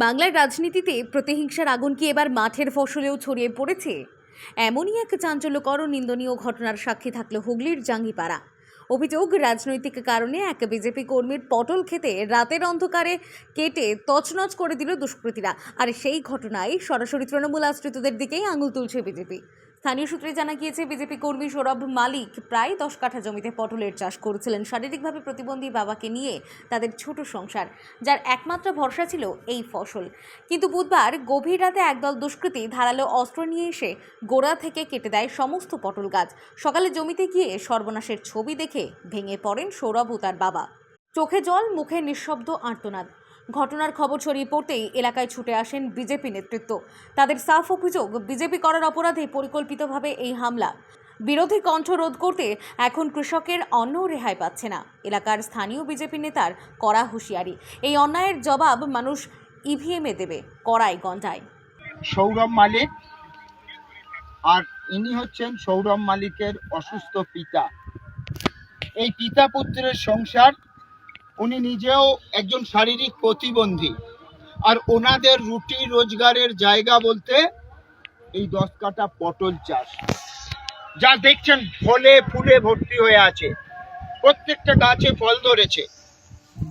বাংলার রাজনীতিতে প্রতিহিংসার আগুন কি এবার মাঠের ফসলেও ছড়িয়ে পড়েছে? এমনই এক চাঞ্চল্যকর ও নিন্দনীয় ঘটনার সাক্ষী থাকলো হুগলির জাঙ্গিপাড়া। অভিযোগ, রাজনৈতিক কারণে এক বিজেপি কর্মীর পটল খেতে রাতের অন্ধকারে কেটে তছনছ করে দিল দুষ্কৃতীরা। আর সেই ঘটনায় সরাসরি তৃণমূল আশ্রিতদের দিকেই আঙুল তুলছে বিজেপি। স্থানীয় সূত্রে জানা গিয়েছে, বিজেপি কর্মী সৌরভ মালিক প্রায় 10 কাঠা জমিতে পটলের চাষ করেছিলেন। শারীরিকভাবে প্রতিবন্ধী বাবাকে নিয়ে তাদের ছোট সংসার, যার একমাত্র ভরসা ছিল এই ফসল। কিন্তু বুধবার গভীর রাতে একদল দুষ্কৃতী ধারালো অস্ত্র নিয়ে এসে গোড়া থেকে কেটে দেয় সমস্ত পটল গাছ। সকালে জমিতে গিয়ে সর্বনাশের ছবি দেখে ভেঙে পড়েন সৌরভ ও তার বাবা। চোখে জল, মুখে নিঃশব্দ আর্তনাদ। ঘটনার খবর ছড়িয়ে পড়তেই এলাকায় ছুটে আসেন বিজেপি নেতৃত্ব। তাদের সাফ অভিযোগ, বিজেপি করার অপরাধে পরিকল্পিতভাবে এই হামলা। বিরোধী কণ্ঠ রোধ করতে এখন কৃষকের অন্ন রেহাই পাচ্ছে না। এলাকার স্থানীয় বিজেপি নেতার কড়া হুঁশিয়ারি, এই অন্যায়ের জবাব মানুষ ইভিএমে দেবে, কড়াই গন্ডায়। সৌরভ মালিক, আর ইনি হচ্ছেন সৌরভ মালিকের অসুস্থ পিতা। এই পিতা পুত্রের সংসার। উনি নিজেও একজন শারীরিক প্রতিবন্ধী, আর ওনাদের রুটি রোজগারের জায়গা বলতে এই 10 কাঠা পটল চাষ, যা দেখছেন ফলে ফুলে ভর্তি হয়ে আছে, প্রত্যেকটা গাছে ফল ধরেছে।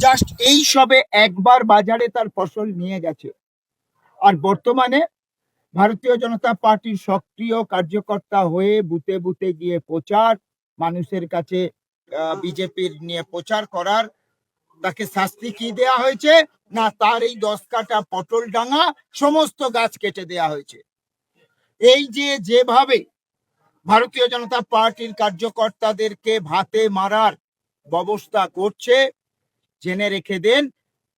জাস্ট এই সবে একবার বাজারে তার ফসল নিয়ে গেছে। আর বর্তমানে ভারতীয় জনতা পার্টির সক্রিয় কার্যকর্তা হয়ে বুথে বুথে গিয়ে প্রচার, মানুষের কাছে বিজেপির নিয়ে প্রচার করার, তাকে শাস্তি কি দেয়া হয়েছে না, তার এই 10 কাঠা পটল ডাঙা সমস্ত গাছ কেটে দেয়া হয়েছে। এই যেভাবে ভারতীয় জনতা পার্টির কার্যকর্তাদেরকে ভাতে মারার ব্যবস্থা করছে, জেনে রেখে দেন,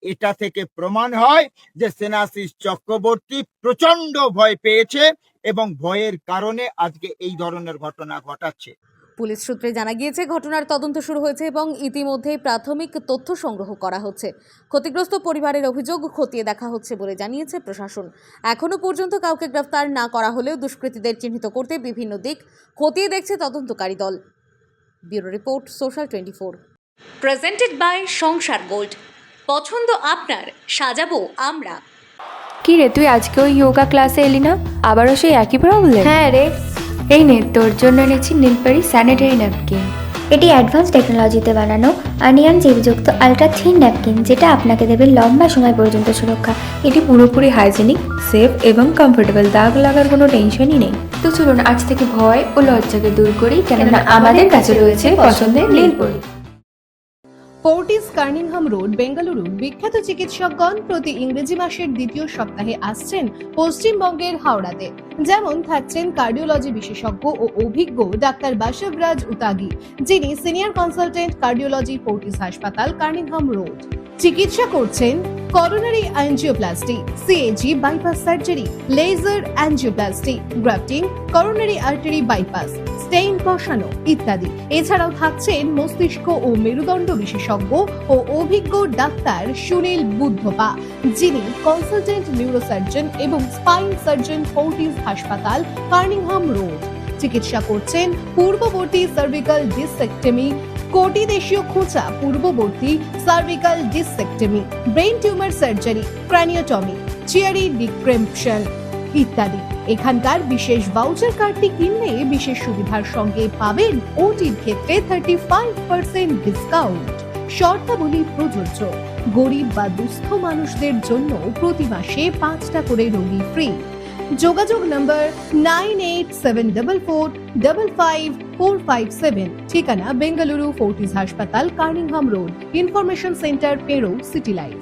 এটা থেকে প্রমাণ হয় যে সেনাশিস চক্রবর্তী প্রচন্ড ভয় পেয়েছে এবং ভয়ের কারণে আজকে এই ধরনের ঘটনা ঘটাচ্ছে। পুলিশ সূত্রে জানা গিয়েছে, ঘটনার তদন্ত শুরু হয়েছে এবং ইতিমধ্যেই প্রাথমিক তথ্য সংগ্রহ করা হচ্ছে। ক্ষতিগ্রস্ত পরিবারের অভিযোগ খতিয়ে দেখা হচ্ছে বলে জানিয়েছে প্রশাসন। এখনো পর্যন্ত কাউকে গ্রেফতার না করা হলেও দুষ্কৃতীদের চিহ্নিত করতে বিভিন্ন দিক খতিয়ে দেখছে তদন্তকারী দল। Bureau report, social 24। Presented by Sansar Gold. পছন্দ আপনার, সাজাবো আমরা। কি রে, তুই আজকে ওই যোগা ক্লাসে এলি না? আবারও সেই একই প্রবলেম? হ্যাঁ রে, এই নে, তোর জন্য এনেছি নীলপরি স্যানিটারি ন্যাপকিন। এটি অ্যাডভান্স টেকনোলজিতে বানানো অনিয়ন জীবযুক্ত আলট্রা থিন ন্যাপকিন, যেটা আপনাকে দেবে লম্বা সময় পর্যন্ত সুরক্ষা। এটি পুরোপুরি হাইজেনিক, সেফ এবং কমফোর্টেবল। দাগ লাগার কোনো টেনশনই নেই। তো চলুন আজ থেকে ভয় ও লজ্জাকে দূর করি, কেননা আমাদের কাছে রয়েছে পছন্দের নীলপরি। ফোর্টিস কার্নিংহাম রোড, বেঙ্গালুরু বিখ্যাত চিকিৎসকগণ প্রতি ইংরেজি মাসের দ্বিতীয় সপ্তাহে আসছেন পশ্চিমবঙ্গের হাওড়াতে। যেমন থাকছেন কার্ডিওলজি বিশেষজ্ঞ ও অভিজ্ঞ ডাক্তার বাসবরাজ উতাগি, যিনি সিনিয়র কনসালটেন্ট কার্ডিওলজি, ফোর্টিস হাসপাতাল, কার্নিংহাম রোড। চিকিৎসা করছেন coronary angioplasty, CAG bypass surgery, laser angioplasty, grafting, coronary artery bypass, stent বসানো ইত্যাদি। এছাড়াও থাকছেন মস্তিষ্ক ও মেরুদণ্ড বিশেষজ্ঞ ও অভিজ্ঞ ডাক্তার সুনীল বুদ্ধপা, যিনি কনসালটেন্ট নিউরোসার্জন এবং স্পাইন সার্জন, ফোর্টিস হাসপাতাল, কার্নিংহাম রোড। চিকিৎসা করছেন পূর্ববর্তী সার্ভিক্যাল ডিসেক্টমি, কোটি দেশীয় খোঁচা পূর্ববর্তী cervical discectomy, brain tumour surgery, craniotomy, Chiari decompression ইত্যাদি। এখানকার বিশেষ ভাউচার কার্ডটি কিনলে বিশেষ সুবিধার সঙ্গে পাবেন ওটির ক্ষেত্রে 35% ডিসকাউন্ট। শর্তাবলী প্রযোজ্য। গরিব বা দুস্থ মানুষদের জন্য প্রতি মাসে 5টা করে রোগী ফ্রি। যোগাযোগ নম্বর 9874455457। ঠিকানা বেঙ্গালুরু, ফোর্টিস হাসপাতাল, কার্নিংহাম রোড। ইনফরমেশন সেন্টার, পেরো, সিটি লাইফ।